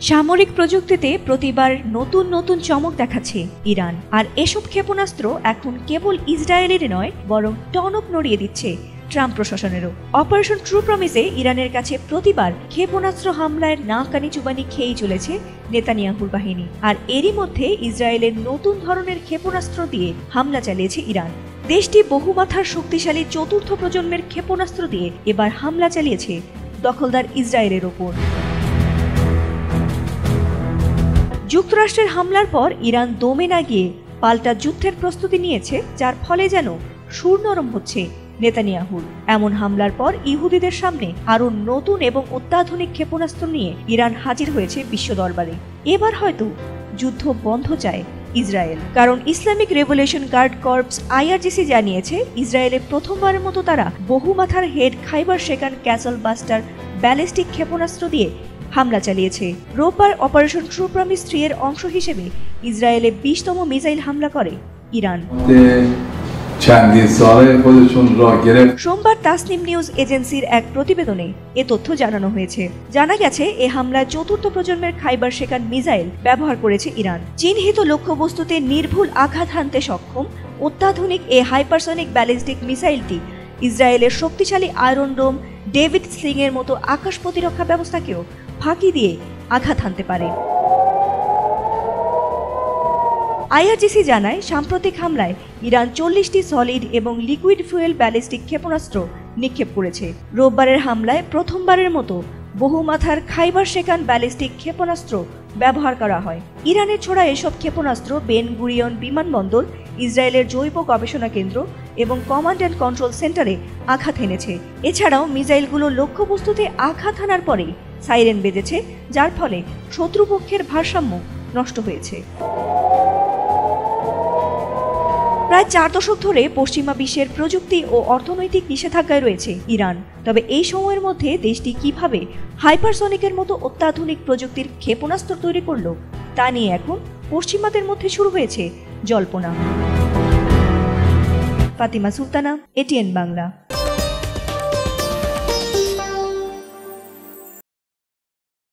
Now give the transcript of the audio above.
সামরিক প্রযুক্তিতে প্রতিবার নতুন নতুন চমক দেখাচ্ছে ইরান, আর এসব ক্ষেপণাস্ত্র এখন কেবল ইসরায়েলের নয় বরং টনক নড়িয়ে দিচ্ছে ট্রাম্প প্রশাসনেরও। অপারেশন ট্রু প্রমিসে ইরানের কাছে প্রতিবার ক্ষেপণাস্ত্র হামলায় নাকানি চুবানি খেয়েই চলেছে নেতানিয়াহুর বাহিনী, আর এরই মধ্যে ইসরায়েলের নতুন ধরনের ক্ষেপণাস্ত্র দিয়ে হামলা চালিয়েছে ইরান। দেশটি বহুমাত্রার শক্তিশালী চতুর্থ প্রজন্মের ক্ষেপণাস্ত্র দিয়ে এবার হামলা চালিয়েছে দখলদার ইসরায়েলের ওপর। যুক্তরাষ্ট্রের হামলার পর ইরান দমে না গিয়ে পাল্টা যুদ্ধের প্রস্তুতি নিয়েছে, যার ফলে যেন সুর নরম হচ্ছে নেতানিয়াহুর। এমন হামলার পর ইহুদিদের সামনে আরও নতুন এবং অত্যাধুনিক ক্ষেপণাস্ত্র নিয়ে ইরান হাজির হয়েছে বিশ্ব দরবারে। এবার হয়তো যুদ্ধ বন্ধ চায় ইসরায়েল, কারণ Islamic revolution guard corps IRGC জানিয়েছে ইসরায়েলে প্রথমবারের মতো তারা বহুমাথার হেড খাইবার শেকান ক্যাসল বাস্টার ব্যালিস্টিক ক্ষেপণাস্ত্র দিয়ে হামলা চালিয়েছে। রোববার অপারেশন ট্রু প্রমিস 3 এর অংশ হিসেবে ইসরায়েলে 20তম মিসাইল হামলা করে ইরান। সোমবার তাসনিম নিউজ এজেন্সির এক প্রতিবেদনে এ তথ্য জানানো হয়েছে। জানা গেছে এ হামলায় চতুর্থ প্রজন্মের খাইবার শেকান মিসাইল ব্যবহার করেছে ইরান। চিহ্নিত লক্ষ্যবস্তুতে নির্ভুল আঘাত হানতে সক্ষম অত্যাধুনিক এ হাইপারসনিক ব্যালিস্টিক মিসাইলটি ইসরায়েলের শক্তিশালী আয়রন ডোম ডেভিড স্লিং এর মতো আকাশ প্রতিরক্ষা ব্যবস্থাকেও ফাঁকি দিয়ে আঘাত হানতে পারে। IRGC জানায় সাম্প্রতিক হামলায় ইরান 40টি সলিড এবং লিকুইড ফুয়েল ব্যালিস্টিক ক্ষেপণাস্ত্র নিক্ষেপ করেছে। রোববারের হামলায় প্রথমবারের মতো বহুমাথার খাইবার শেকান ব্যালিস্টিক ক্ষেপণাস্ত্র ব্যবহার করা হয়। ইরানের ছোড়া এসব ক্ষেপণাস্ত্র বেন গুরিয়ন বিমানবন্দর, ইসরায়েলের জৈব গবেষণা কেন্দ্র এবং কমান্ড অ্যান্ড কন্ট্রোল সেন্টারে আঘাত এনেছে। এছাড়াও মিসাইলগুলো লক্ষ্যবস্তুতে আঘাত হানার পরেই সাইরেন বেজেছে, যার ফলে শত্রুপক্ষের ভারসাম্য নষ্ট হয়েছে। প্রায় 4 দশক ধরে পশ্চিমা বিশ্বের প্রযুক্তি ও অর্থনৈতিক নিষেধাজ্ঞায় রয়েছে ইরান। তবে এই সময়ের মধ্যে দেশটি কিভাবে হাইপারসনিকের মতো অত্যাধুনিক প্রযুক্তির ক্ষেপণাস্ত্র তৈরি করল তা নিয়ে এখন পশ্চিমাদের মধ্যে শুরু হয়েছে জল্পনা। ফাতিমা সুলতানা, ATN বাংলা।